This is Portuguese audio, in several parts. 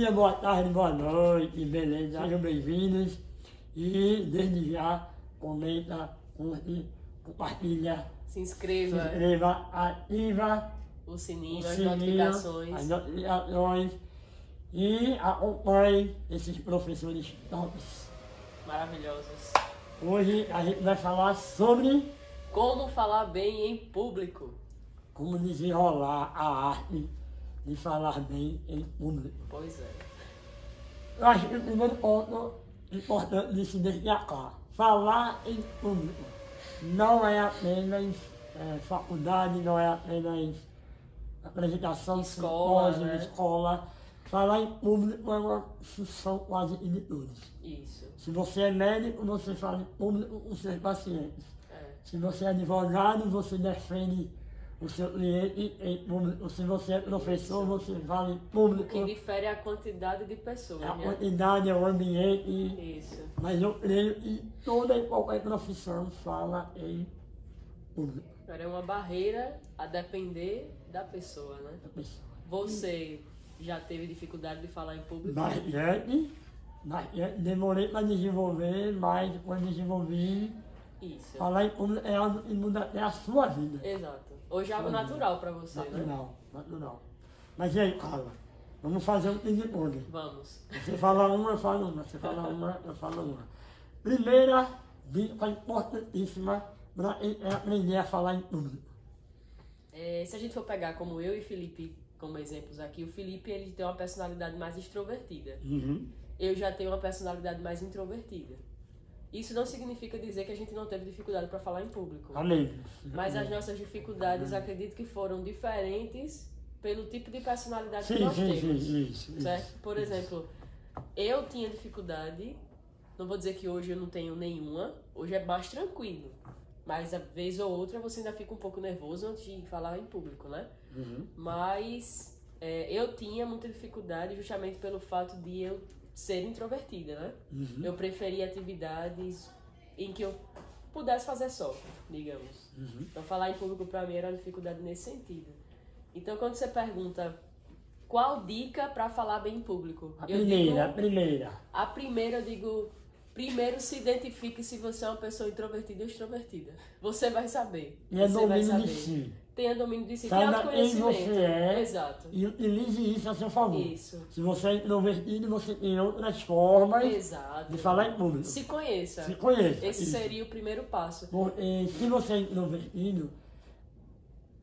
dia, boa tarde, boa noite, beleza? Sejam bem-vindos e desde já comenta, curte, compartilha, se inscreva, ativa o sininho, as notificações e acompanhe esses professores tops. Maravilhosos. Hoje a gente vai falar sobre como falar bem em público. Como desenrolar a arte de falar bem em público. Pois é. Eu acho que o primeiro ponto importante de se destacar, falar em público não é apenas faculdade, não é apenas apresentação, simpósio, escola. Falar em público é uma função quase de todos. Isso. Se você é médico, você fala em público com seus pacientes. Se você é advogado, você defende o seu cliente em público. Se você é professor, você fala em público. O que difere é a quantidade de pessoas. A quantidade, é o ambiente. Isso. Mas eu creio que toda e qualquer profissão fala em público. É uma barreira a depender da pessoa, né? Da pessoa. Você já teve dificuldade de falar em público? Demorei para desenvolver, mas quando desenvolvi, isso. Falar em público é algo que muda até a sua vida. Exato. Hoje é algo natural para você, natural, né? Natural. Mas e aí, Carla? Vamos fazer um ping-pong. Vamos. Você fala uma, eu falo uma. Você fala uma, eu falo uma. Primeira dica importantíssima para aprender a falar em público. Se a gente for pegar como eu e Felipe como exemplos aqui, o Felipe ele tem uma personalidade mais extrovertida. Uhum. Eu já tenho uma personalidade mais introvertida. Isso não significa dizer que a gente não teve dificuldade para falar em público. Amém. Mas as nossas dificuldades, acredito que foram diferentes pelo tipo de personalidade que nós temos. Isso. Por exemplo, eu tinha dificuldade, não vou dizer que hoje eu não tenho nenhuma, hoje é mais tranquilo. Mas, a vez ou outra, você ainda fica um pouco nervoso antes de falar em público, né? Uhum. Mas eu tinha muita dificuldade justamente pelo fato de eu ser introvertida, né? Uhum. Eu preferia atividades em que eu pudesse fazer só, digamos. Uhum. Então, falar em público para mim era uma dificuldade nesse sentido. Então, quando você pergunta qual dica para falar bem em público? A primeira. A primeira eu digo, primeiro se identifique se você é uma pessoa introvertida ou extrovertida. Você vai saber. E é domínio de si. Tenha domínio de si, tem Saiba quem autoconhecimento. você é. Exato. E utilize isso a seu favor. Isso. Se você é introvertido, você tem outras formas de falar em público. Se conheça. Se conheça. Esse seria o primeiro passo. Porque se você é introvertido,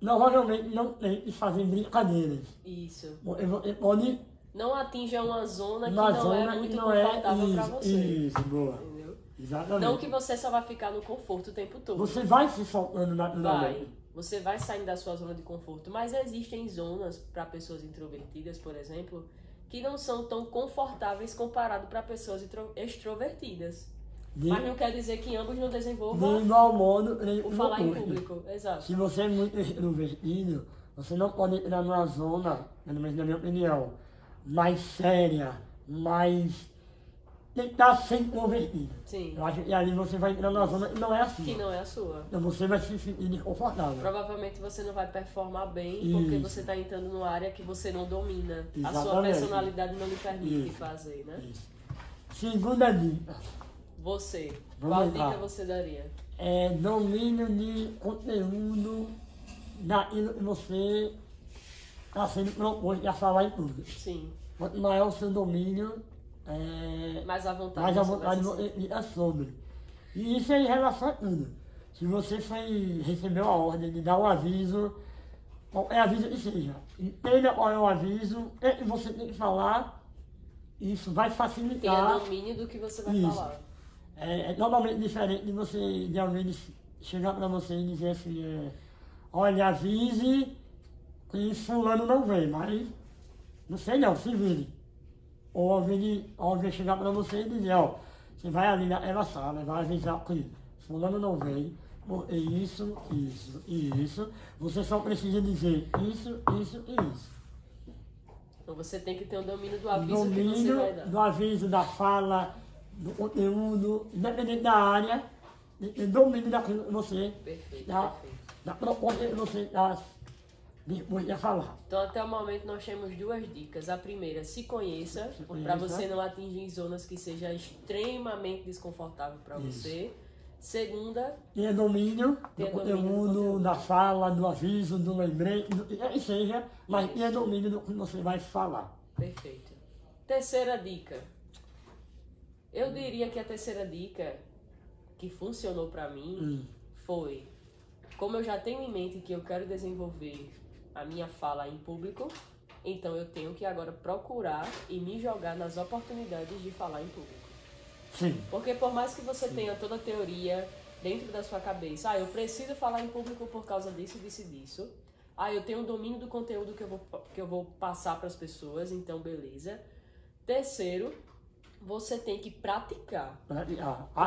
provavelmente não tem que fazer brincadeiras. Isso. Você pode... Não atinja uma zona que não é muito confortável para você. Isso, boa. Entendeu? Exatamente. Não que você só vai ficar no conforto o tempo todo. Você vai se soltando naturalmente. Você vai saindo da sua zona de conforto, mas existem zonas para pessoas introvertidas, por exemplo, que não são tão confortáveis comparado para pessoas extrovertidas. Mas não quer dizer que ambos não desenvolvam de igual modo, o falar em público. Exato. Se você é muito extrovertido, você não pode entrar numa zona, pelo menos na minha opinião, mais séria, mais... tentar ser introvertido. Sim. Eu acho que ali você vai entrar numa zona que não é a sua. Que não é a sua. Então você vai se sentir desconfortável. Provavelmente você não vai performar bem Isso. porque você está entrando numa área que você não domina. Exatamente. A sua personalidade não lhe permite Isso. fazer, né? Isso. Segunda dica. Você. Vamos Qual lá. dica você daria? É domínio de conteúdo daquilo que você está sendo proposto a falar em público. Sim. Quanto maior o seu domínio, mais à vontade. mais à vontade você fica sobre. E isso é em relação a tudo. Se você recebeu a ordem de dar um aviso, qualquer aviso que seja, entenda qual é o aviso, o que você tem que falar, isso vai facilitar. Tenha domínio do que você vai falar. É totalmente diferente de você, de alguém chegar para você e dizer assim, olha, avise que fulano não vem, mas não sei não, se vire. Ou alguém chegar para você e dizer, ó, você vai ali naquela sala, vai avisar que fulano não vem, porque isso, você só precisa dizer isso e isso. Então você tem que ter o domínio do aviso Domínio que você vai dar. Do aviso, da fala, do conteúdo, independente da área, domínio daquilo que você Perfeito, da proposta que você está depois de falar. Então, até o momento, nós temos duas dicas. A primeira, se conheça, para você não atingir zonas que seja extremamente desconfortável para você. Segunda, tenha domínio do conteúdo, da fala, do aviso, do lembrete, do que seja, mas tenha domínio do que você vai falar. Perfeito. Terceira dica. Eu diria que a terceira dica que funcionou para mim foi, como eu já tenho em mente que eu quero desenvolver a minha fala em público, então eu tenho que agora procurar e me jogar nas oportunidades de falar em público. Sim. Porque por mais que você tenha toda a teoria dentro da sua cabeça, eu preciso falar em público por causa disso, disso e disso. Eu tenho um domínio do conteúdo que eu vou passar para as pessoas, então beleza. Terceiro, você tem que praticar.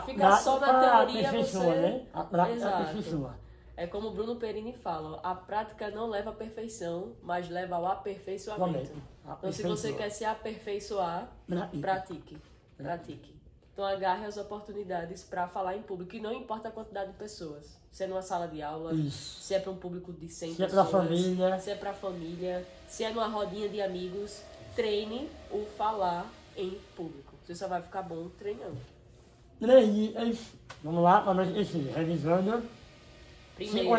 Ficar só na teoria, você... Né? A prática Exato. aperfeiçoa. É como o Bruno Perini fala, a prática não leva à perfeição, mas leva ao aperfeiçoamento. Então, se você quer se aperfeiçoar, pratique. Então, agarre as oportunidades para falar em público. E não importa a quantidade de pessoas. Se é numa sala de aula, se é para um público de 100 pessoas, se é para família, se é para família, se é numa rodinha de amigos, treine o falar em público. Você só vai ficar bom treinando. 3 dicas, vamos lá, para nós revisando. Primeiro,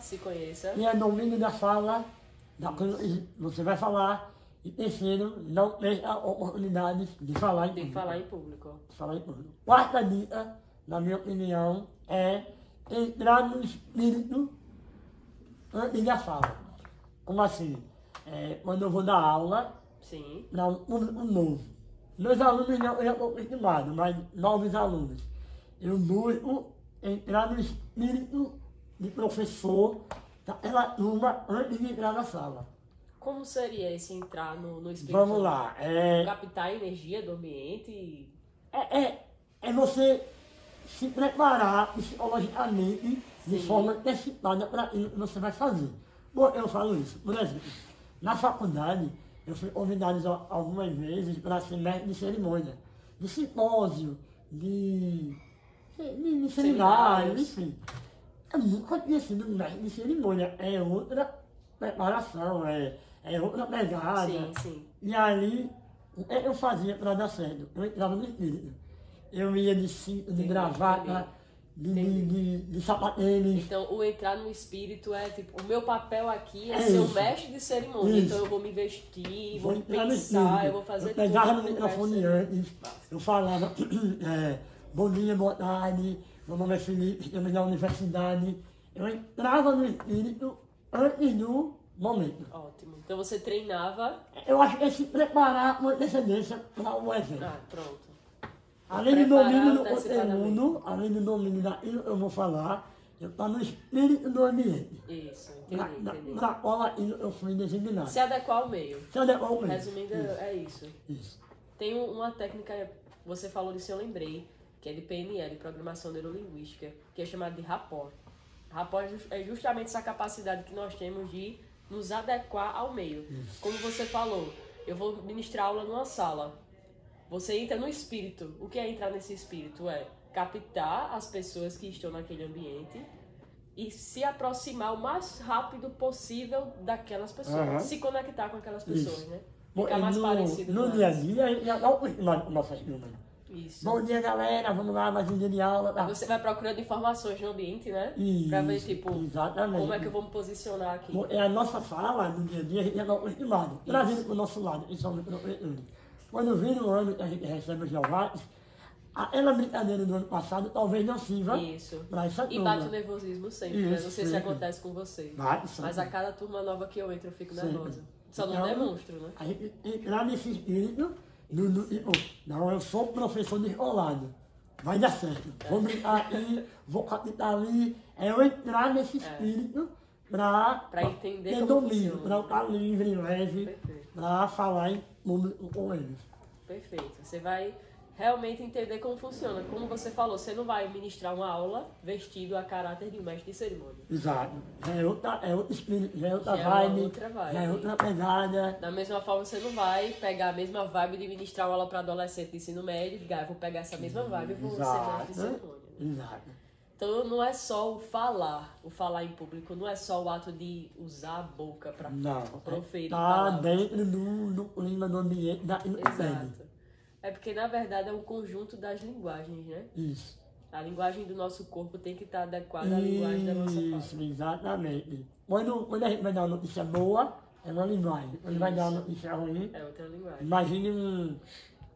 se conheça. Tenha domínio da fala, você vai falar. E terceiro, não perca a oportunidade de falar em público. Quarta dica, na minha opinião, é entrar no espírito antes da fala. Como assim? Quando eu vou dar aula, para um público novo. Meus alunos já estão acostumados, mas novos alunos. Eu busco entrar no espírito de professor daquela turma antes de entrar na sala. Como seria esse entrar no espírito? Vamos lá. Captar a energia do ambiente? É você se preparar psicologicamente de forma antecipada para aquilo que você vai fazer. Por eu falo isso? Por exemplo, na faculdade, eu fui convidado algumas vezes para ser mestre de cerimônia, de simpósio, de seminário, enfim. Eu nunca tinha sido mestre de cerimônia. É outra preparação, é outra pegada. Sim. E ali, o que eu fazia para dar certo? Eu entrava no espírito. Eu ia de cinto, de gravata, de sapatênis. Então, o entrar no espírito é tipo, o meu papel aqui é ser o mestre de cerimônia. Então, eu vou me vestir, vou pensar, eu vou fazer tudo. Eu pegava no microfone antes, eu falava, bom dia, boa tarde, meu nome é Felipe, estamos na universidade. Eu entrava no espírito antes do momento. Ótimo. Então você treinava... Eu acho que é se preparar com antecedência para o evento. Pronto. Além do domínio do conteúdo, além do domínio daquilo que eu vou falar, eu estou no espírito do ambiente. Isso, entendi. Na qual aquilo eu fui designado. Se adequar ao meio. Resumindo, é isso. Tem uma técnica, você falou disso, eu lembrei, que é de PNL, Programação Neurolinguística, que é chamada de rapport. Rapport é justamente essa capacidade que nós temos de nos adequar ao meio. Como você falou, eu vou ministrar aula numa sala. Você entra no espírito. O que é entrar nesse espírito? É captar as pessoas que estão naquele ambiente e se aproximar o mais rápido possível daquelas pessoas. Se conectar com aquelas pessoas, né? Ficar mais parecido com elas. No dia a dia, a gente já está acostumado com nossas turmas. Isso. Bom dia, galera, vamos lá, mais um dia de aula. Tá? Você vai procurando informações no ambiente, né? Isso, pra ver, tipo, exatamente. Como é que eu vou me posicionar aqui. É a nossa fala, no dia a dia, a gente já está acostumado. Trazendo para o nosso lado, principalmente no professores. Quando vem no ano que a gente recebe os novatos, aquela brincadeira do ano passado talvez não sirva para essa turma. E bate o nervosismo sempre, né? Não sei se acontece com vocês. Mas a cada turma nova que eu entro, eu fico nervosa. Só não demonstro, né? A gente entrar nesse espírito, não, eu sou professor descolado. Vai dar certo. Vou brincar aqui, vou captar ali. É eu entrar nesse espírito para entender ter domínio, para estar livre, leve, para falar em público com eles. Perfeito. Você vai realmente entender como funciona. Como você falou, você não vai ministrar uma aula vestido a caráter de mestre de cerimônia. Exato. É outro espírito, já é outra vibe, já é outra pegada. Da mesma forma, você não vai pegar a mesma vibe de ministrar uma aula para adolescente de ensino médio e dizer, vou pegar essa mesma vibe e vou ser mestre de cerimônia. Exato. Então não é só o falar em público, não é só o ato de usar a boca para proferir palavras. Dentro do clima do ambiente da Exato. É porque na verdade é um conjunto das linguagens, né? Isso. A linguagem do nosso corpo tem que estar adequada à linguagem da nossa fala. Isso, exatamente. Quando a gente vai dar uma notícia boa, é uma linguagem. Quando vai dar uma notícia ruim, é outra linguagem. Imagine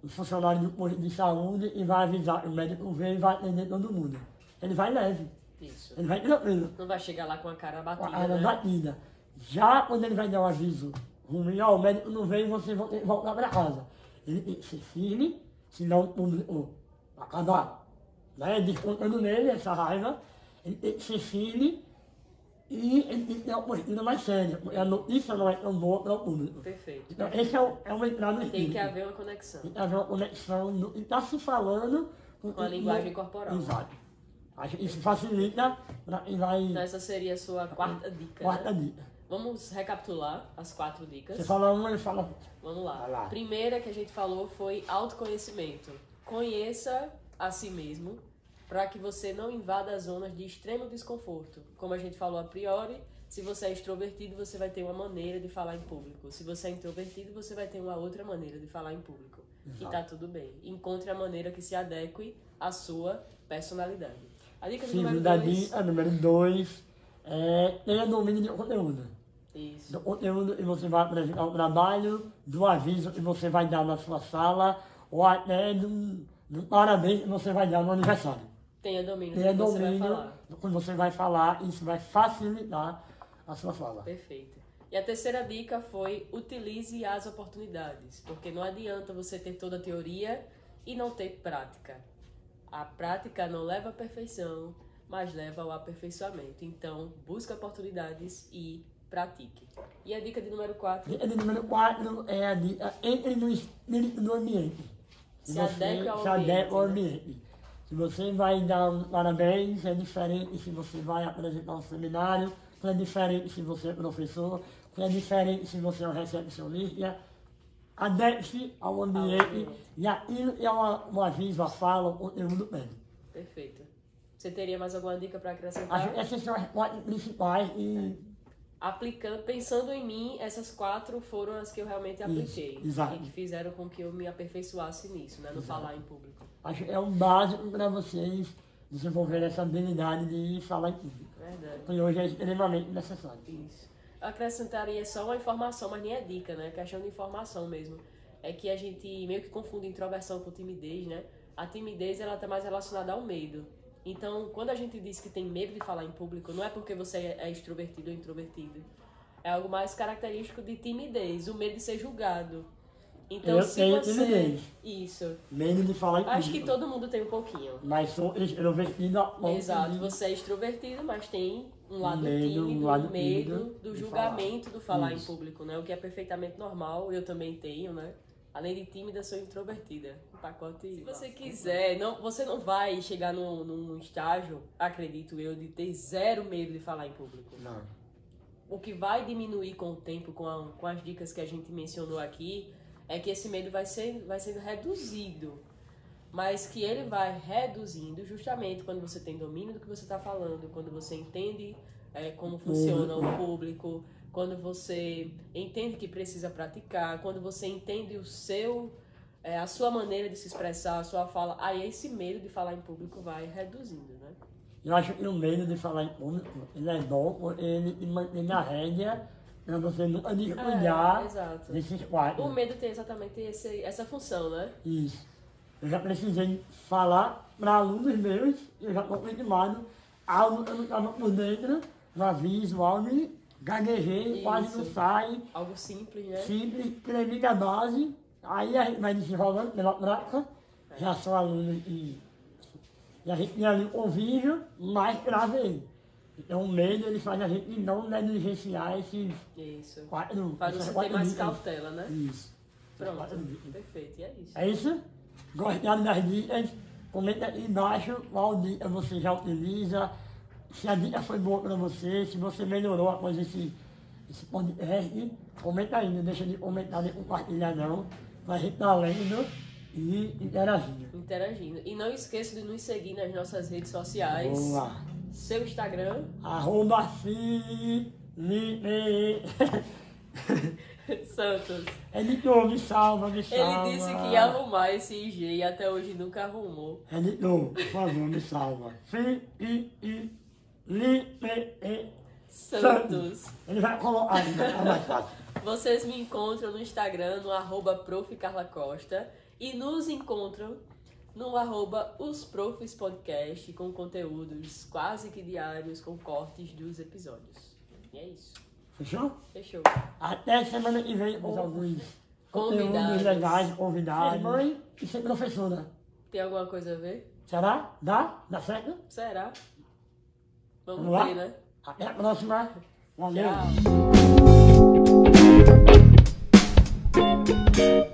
um funcionário do posto de saúde e vai avisar, o médico vem e vai atender todo mundo. Ele vai leve. Isso. Ele vai tranquilo. Não vai chegar lá com a cara batida, Com a cara né? batida. Já quando ele vai dar um aviso ruim, ó, o médico não veio, você vai ter que voltar para casa. Ele tem que ser firme, senão o público vai acabar, né, descontando nele essa raiva. Ele tem que ser firme e ele tem que ter uma postura mais séria, porque a notícia não é tão boa para o público. Perfeito. Então, esse é uma entrada no Tem espírito. que haver uma conexão. Tem que haver uma conexão do que está se falando Com a linguagem corporal. Exato. Acho que isso facilita para quem vai. Então essa seria a sua quarta dica, Quarta né? dica. Vamos recapitular as 4 dicas. Você fala uma, ele fala outra. Vamos lá. Vai lá. Primeira que a gente falou foi autoconhecimento. Conheça a si mesmo para que você não invada as zonas de extremo desconforto. Como a gente falou a priori, se você é extrovertido, você vai ter uma maneira de falar em público. Se você é introvertido, você vai ter uma outra maneira de falar em público. Exato. E tá tudo bem. Encontre a maneira que se adeque à sua personalidade. A dica Sim, número da 2. dica número 2 é tenha domínio do conteúdo. Isso. Do conteúdo que você vai apresentar ao trabalho, do aviso que você vai dar na sua sala, ou até do parabéns que você vai dar no aniversário. Tenha domínio do Tenha que você vai domínio falar. do que você vai falar, isso vai facilitar a sua fala. Perfeito. E a terceira dica foi utilize as oportunidades, porque não adianta você ter toda a teoria e não ter prática. A prática não leva à perfeição, mas leva ao aperfeiçoamento. Então, busque oportunidades e pratique. E a dica de número 4? Dica de número 4 é a dica entre no espírito do ambiente. Se adeque ao Se adeque ao ambiente, né? ambiente. Se você vai dar um parabéns, é diferente se você vai apresentar um seminário, é diferente se você é professor, é diferente se você é um recepcionista. Adeque-se ao ambiente e aquilo é um aviso, a fala, o conteúdo pede. Perfeito. Você teria mais alguma dica para Acho acrescentar? que essas são as 4 principais e Aplicando, pensando em mim, essas 4 foram as que eu realmente apliquei. exato. E que fizeram com que eu me aperfeiçoasse nisso, né? No falar em público. acho que é um básico para vocês desenvolverem essa habilidade de falar em público. Verdade. Que hoje é extremamente necessário. Isso. Eu acrescentaria só uma informação, mas nem é dica, né? Questão de informação mesmo. É que a gente meio que confunde introversão com timidez, né? A timidez, ela tá mais relacionada ao medo. Então, quando a gente diz que tem medo de falar em público, não é porque você é extrovertido ou introvertido. É algo mais característico de timidez, o medo de ser julgado. Então, Eu se tenho você... timidez. Isso. Medo de falar em público. Acho que todo mundo tem um pouquinho. Mas sou extrovertido a ponto Exato, de- você é extrovertido, mas tem um lado Medo, tímido, um lado medo tímido do de julgamento do falar em Isso. público, né? O que é perfeitamente normal, eu também tenho, né? Além de tímida, sou introvertida. Um pacote. Se você quiser, você não vai chegar num estágio, acredito eu, de ter zero medo de falar em público. Não. O que vai diminuir com o tempo, com as dicas que a gente mencionou aqui, é que esse medo vai sendo reduzido. Mas que ele vai reduzindo justamente quando você tem domínio do que você está falando, quando você entende como funciona o público, quando você entende que precisa praticar, quando você entende a sua maneira de se expressar, a sua fala, aí esse medo de falar em público vai reduzindo, né? Eu acho que o medo de falar em público, ele é bom, porque ele te mantém na rédea para você nunca descuidar exato. desses 4. O medo tem exatamente essa função, né? Isso. Eu já precisei falar para alunos meus, eu já estou acostumado, algo que eu não estava por dentro, no aviso, algo e gaguejei, quase não Isso. sai, Algo simples, né? simples, tremi a base, aí a gente vai desenrolando pela prática, já sou aluno e a gente tem ali o convívio, mais grave ele. Então o medo ele faz a gente não negligenciar esses Isso. 4. Para você ter mais cautela, né? Isso. Pronto. Perfeito. E é isso. É isso? Gostaram das dicas? Comenta aqui embaixo qual dica você já utiliza, se a dica foi boa para você, se você melhorou após esse podcast. Comenta aí, não deixa de comentar nem compartilhar não. A gente tá lendo E interagindo. Interagindo. E não esqueça de nos seguir nas nossas redes sociais. Boa. Seu Instagram. @Felipe Santos. Editor, me salva, me salva. Ele disse que ia arrumar esse IG e até hoje nunca arrumou. Editor, por favor, me salva. Felipe Santos. Ele vai colocar aí, é mais fácil. Vocês me encontram no Instagram, no @profcarlacosta. E nos encontram no @osprofespodcast, com conteúdos quase que diários, com cortes dos episódios. E é isso. Fechou? Fechou. Até semana que vem com alguns Convidados. conteúdos legais, convidados. Ser mãe e ser professora. Tem alguma coisa a ver? Será? Dá? Dá certo? Será? Vamos Vamos lá? ver, né? Até a próxima. Valeu. Tchau.